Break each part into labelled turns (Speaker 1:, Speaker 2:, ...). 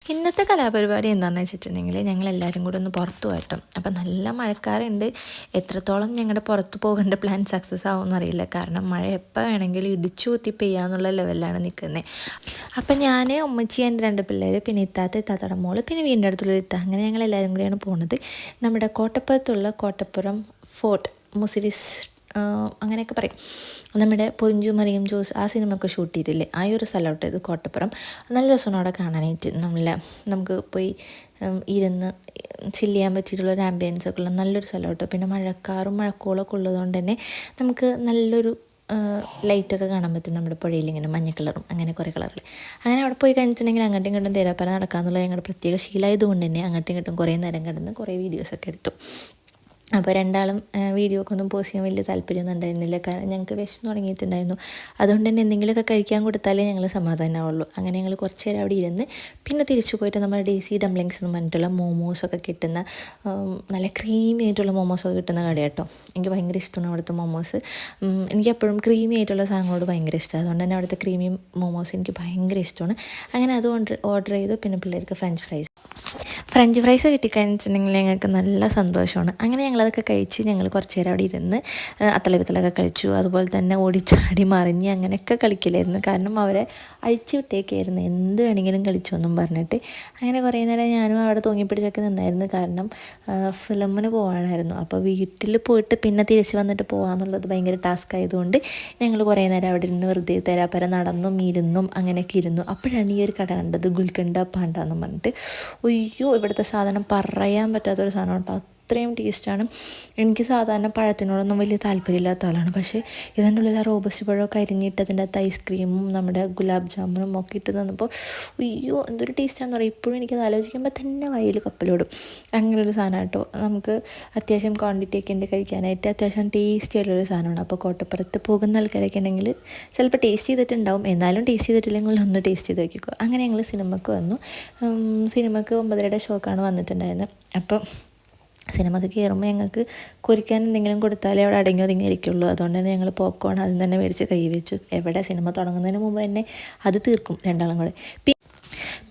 Speaker 1: ഇന്നത്തെ കലാപരിപാടി എന്താണെന്ന് വെച്ചിട്ടുണ്ടെങ്കിൽ ഞങ്ങളെല്ലാവരും കൂടെ ഒന്ന് പുറത്തു പോയിട്ടും അപ്പം നല്ല മഴക്കാറുണ്ട്. എത്രത്തോളം ഞങ്ങളുടെ പുറത്ത് പോകേണ്ട പ്ലാൻ സക്സസ് ആവുമെന്ന് അറിയില്ല. കാരണം മഴ എപ്പോൾ വേണമെങ്കിലും ഇടിച്ചു കുത്തി പെയ്യാന്നുള്ള ലെവലിലാണ് നിൽക്കുന്നത്. അപ്പം ഞാൻ, ഉമ്മച്ചി, എൻ്റെ രണ്ട് പിള്ളേർ, പിന്നെ ഇത്താത്തയുടെ മോള്, പിന്നെ വീടിൻ്റെ അടുത്തുള്ള ഇത്ത, അങ്ങനെ ഞങ്ങളെല്ലാവരും കൂടിയാണ് പോകുന്നത്. നമ്മുടെ കോട്ടപ്പുറത്തുള്ള കോട്ടപ്പുറം ഫോർട്ട്, മുസിരിസ് അങ്ങനെയൊക്കെ പറയും. നമ്മുടെ പൊഞ്ചു മറിയം ജോസ് ആ സിനിമയൊക്കെ ഷൂട്ട് ചെയ്തില്ലേ, ആ ഒരു സ്ഥലമായിട്ട് ഇത് കോട്ടപ്പുറം. നല്ല രസമാണ് അവിടെ കാണാനായിട്ട്. നമുക്ക് പോയി ഇരുന്ന് ചില്ല് ചെയ്യാൻ പറ്റിയിട്ടുള്ളൊരു ആംബിയൻസൊക്കെ ഉള്ള നല്ലൊരു സ്ഥലമായിട്ട്. പിന്നെ മഴക്കാറും മഴക്കോളൊക്കെ ഉള്ളതുകൊണ്ട് തന്നെ നമുക്ക് നല്ലൊരു ലൈറ്റൊക്കെ കാണാൻ പറ്റും നമ്മുടെ പുഴയിൽ, ഇങ്ങനെ മഞ്ഞ കളറും അങ്ങനെ കുറേ കളറിൽ. അങ്ങനെ അവിടെ പോയി കഴിഞ്ഞിട്ടുണ്ടെങ്കിൽ അങ്ങോട്ടും ഇങ്ങോട്ടും തേരാപ്പാര നടക്കാമെന്നുള്ള ഞങ്ങളുടെ പ്രത്യേക ശീലമായതുകൊണ്ട് തന്നെ അങ്ങോട്ടും ഇങ്ങോട്ടും കുറേ നേരം കിടന്ന് കുറേ വീഡിയോസൊക്കെ എടുത്തു. അപ്പോൾ രണ്ടാളും വീഡിയോ ഒക്കെ ഒന്നും പോസ്റ്റ് ചെയ്യാൻ വലിയ താല്പര്യമൊന്നും ഉണ്ടായിരുന്നില്ല. കാരണം ഞങ്ങൾക്ക് വിശന്ന് തുടങ്ങിയിട്ടുണ്ടായിരുന്നു. അതുകൊണ്ട് തന്നെ എന്തെങ്കിലുമൊക്കെ കഴിക്കാൻ കൊടുത്താലേ ഞങ്ങൾ സമാധാനമാവുള്ളൂ. അങ്ങനെ ഞങ്ങൾ കുറച്ച് നേരം അവിടെ ഇരുന്ന് പിന്നെ തിരിച്ചു പോയിട്ട് നമ്മുടെ ഡേസി ഡംപ്ലിങ്സ് എന്ന് പറഞ്ഞിട്ടുള്ള മോമോസൊക്കെ കിട്ടുന്ന, നല്ല ക്രീമി ആയിട്ടുള്ള മോമോസൊക്കെ കിട്ടുന്ന കട കേട്ടോ. എനിക്ക് ഭയങ്കര ഇഷ്ടമാണ് അവിടുത്തെ മോമോസ്. എനിക്ക് എപ്പോഴും ക്രീമി ആയിട്ടുള്ള സാധനങ്ങളോട് ഭയങ്കര ഇഷ്ടമാണ്. അതുകൊണ്ട് തന്നെ അവിടുത്തെ ക്രീമി മോമോസ് എനിക്ക് ഭയങ്കര ഇഷ്ടമാണ്. അങ്ങനെ അത് ഓർഡർ ചെയ്തു. പിന്നെ പിള്ളേർക്ക് ഫ്രഞ്ച് ഫ്രൈസ് കിട്ടിക്കഴിഞ്ഞിട്ടുണ്ടെങ്കിൽ ഞങ്ങൾക്ക് നല്ല സന്തോഷമാണ്. അങ്ങനെ ഞങ്ങളതൊക്കെ കഴിച്ച് ഞങ്ങൾ കുറച്ച് നേരം അവിടെ ഇരുന്ന് അത്തലപിത്തലൊക്കെ കളിച്ചു. അതുപോലെ തന്നെ ഓടിച്ചാടി മറിഞ്ഞ് അങ്ങനെയൊക്കെ കളിക്കില്ലായിരുന്നു. കാരണം അവരെ അഴിച്ചു വിട്ടേക്കായിരുന്നു, എന്ത് വേണമെങ്കിലും കളിച്ചു എന്നും പറഞ്ഞിട്ട്. അങ്ങനെ കുറേ നേരം ഞാനും അവിടെ തൂങ്ങിപ്പിടിച്ചൊക്കെ നിന്നായിരുന്നു. കാരണം ഫിലിമിന് പോകാനായിരുന്നു. അപ്പോൾ വീട്ടിൽ പോയിട്ട് പിന്നെ തിരിച്ച് വന്നിട്ട് പോകാമെന്നുള്ളത് ഭയങ്കര ടാസ്ക് ആയതുകൊണ്ട് ഞങ്ങൾ കുറേ നേരം അവിടെ ഇരുന്ന് വെറുതെ തേരാപ്പര നടന്നും ഇരുന്നും അങ്ങനെയൊക്കെ ഇരുന്നു. അപ്പോഴാണ് ഈ ഒരു കട കണ്ടത്, ഗുൽക്കണ്ട പാണ്ട എന്ന് പറഞ്ഞിട്ട്. അയ്യോ, ഇവിടുത്തെ സാധനം പറയാൻ പറ്റാത്തൊരു സാധനം കേട്ടോ. അത്രയും ടേസ്റ്റാണ്. എനിക്ക് സാധാരണ പഴത്തിനോടൊന്നും വലിയ താല്പര്യമില്ലാത്ത ആളാണ്. പക്ഷേ ഇതിൻ്റെ ഉള്ളിൽ ആ റോബസ്റ്റ് പഴമൊക്കെ അരിഞ്ഞിട്ട് അതിൻ്റെ അകത്ത് ഐസ്ക്രീമും നമ്മുടെ ഗുലാബ് ജാമുനും ഒക്കെ ഇട്ട് തന്നപ്പോൾ അയ്യോ എന്തൊരു ടേസ്റ്റാണെന്ന് പറയും. ഇപ്പോഴും എനിക്കത് ആലോചിക്കുമ്പോൾ തന്നെ വയൽ കപ്പലോടും. അങ്ങനൊരു സാധനം കേട്ടോ. നമുക്ക് അത്യാവശ്യം ക്വാണ്ടിറ്റി ഒക്കെ ഉണ്ട് കഴിക്കാനായിട്ട്. അത്യാവശ്യം ടേസ്റ്റി ആയിട്ടുള്ളൊരു സാധനമാണ്. അപ്പോൾ കോട്ടപ്പുറത്ത് പോകുന്ന ആൾക്കാരൊക്കെ ഉണ്ടെങ്കിൽ ചിലപ്പോൾ ടേസ്റ്റ് ചെയ്തിട്ടുണ്ടാവും. എന്നാലും ടേസ്റ്റ് ചെയ്തിട്ടില്ലെങ്കിൽ ഒന്ന് ടേസ്റ്റ് ചെയ്ത് നോക്കിക്കോ. അങ്ങനെ ഞങ്ങൾ സിനിമയ്ക്ക് വന്നു. സിനിമയ്ക്ക് 9:30 ഷോക്കാണ് വന്നിട്ടുണ്ടായിരുന്നത്. അപ്പം സിനിമയ്ക്ക് കയറുമ്പോൾ ഞങ്ങൾക്ക് കുറിക്കാൻ എന്തെങ്കിലും കൊടുത്താലേ അവിടെ അടങ്ങി ഒതുങ്ങിയിരിക്കുള്ളൂ. അതുകൊണ്ട് തന്നെ ഞങ്ങൾ പോപ്കോൺ ആദ്യം തന്നെ മേടിച്ച് കൈ വെച്ചു. എവിടെ സിനിമ തുടങ്ങുന്നതിന് മുമ്പ് തന്നെ അത് തീർക്കും രണ്ടാളും കൂടെ.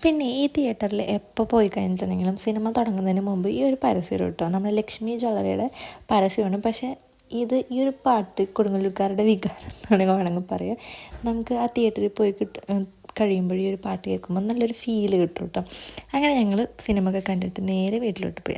Speaker 1: പിന്നെ ഈ തിയേറ്ററിൽ എപ്പോൾ പോയി കഴിഞ്ഞിട്ടുണ്ടെങ്കിലും സിനിമ തുടങ്ങുന്നതിന് മുമ്പ് ഈ ഒരു പരസ്യം കേട്ടോ, നമ്മുടെ ലക്ഷ്മി ജ്വല്ലറിയുടെ പരസ്യമാണ്. പക്ഷേ ഈ ഒരു പാട്ട് കൊടുങ്ങല്ലൂർക്കാരുടെ വികാരം എന്നാണ് വേണമെങ്കിൽ പറയാം. നമുക്ക് ആ തിയേറ്ററിൽ പോയി കഴിയുമ്പോൾ ഈ ഒരു പാട്ട് കേൾക്കുമ്പോൾ നല്ലൊരു ഫീല് കിട്ടും കേട്ടോ. അങ്ങനെ ഞങ്ങൾ സിനിമ ഒക്കെ കണ്ടിട്ട് നേരെ വീട്ടിലോട്ട് പോയി.